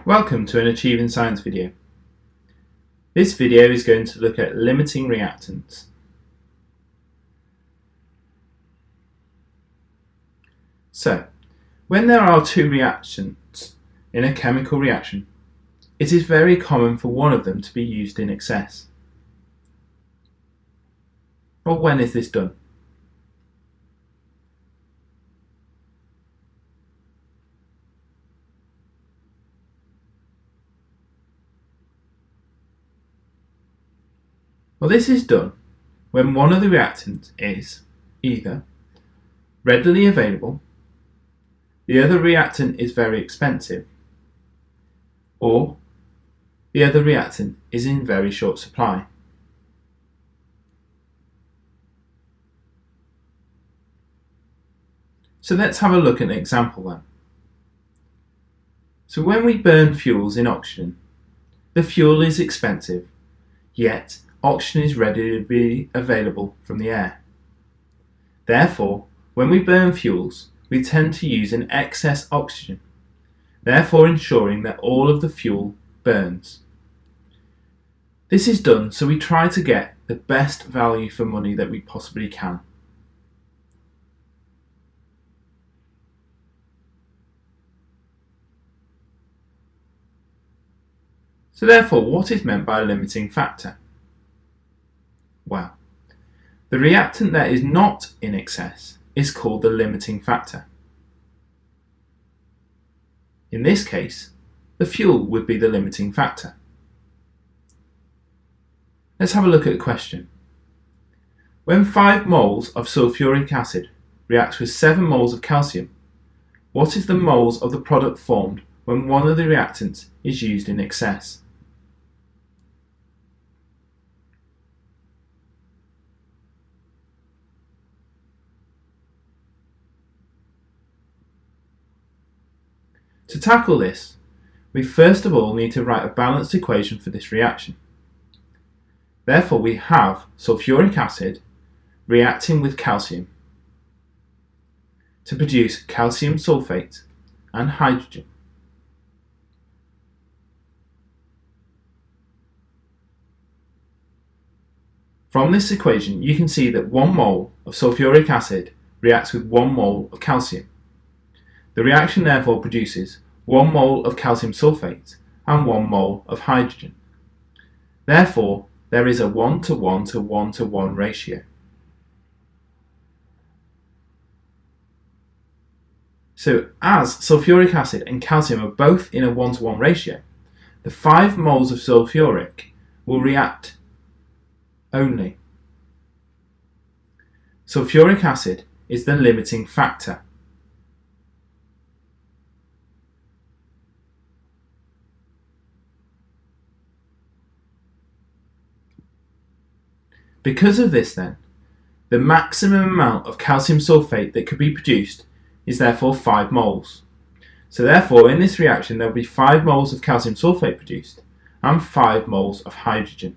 Welcome to an Achieving Science video. This video is going to look at limiting reactants. So, when there are two reactants in a chemical reaction, it is very common for one of them to be used in excess. Well, when is this done? Well, this is done when one of the reactants is either readily available, the other reactant is very expensive, or the other reactant is in very short supply. So let's have a look at an example then. So when we burn fuels in oxygen, the fuel is expensive, yet oxygen is ready to be available from the air. Therefore, when we burn fuels, we tend to use an excess oxygen, therefore ensuring that all of the fuel burns. This is done so we try to get the best value for money that we possibly can. So therefore, what is meant by a limiting factor? Well, the reactant that is not in excess is called the limiting factor. In this case, the fuel would be the limiting factor. Let's have a look at the question. When 5 moles of sulfuric acid reacts with 7 moles of calcium, what is the moles of the product formed when one of the reactants is used in excess? To tackle this, we first of all need to write a balanced equation for this reaction. Therefore, we have sulfuric acid reacting with calcium to produce calcium sulfate and hydrogen. From this equation, you can see that 1 mole of sulfuric acid reacts with 1 mole of calcium. The reaction therefore produces 1 mole of calcium sulfate and 1 mole of hydrogen. Therefore, there is a 1 to 1 to 1 to 1 ratio. So, as sulfuric acid and calcium are both in a 1 to 1 ratio, the 5 moles of sulfuric will react only. Sulfuric acid is the limiting factor. Because of this then, the maximum amount of calcium sulfate that could be produced is therefore 5 moles. So therefore in this reaction there will be 5 moles of calcium sulfate produced and 5 moles of hydrogen.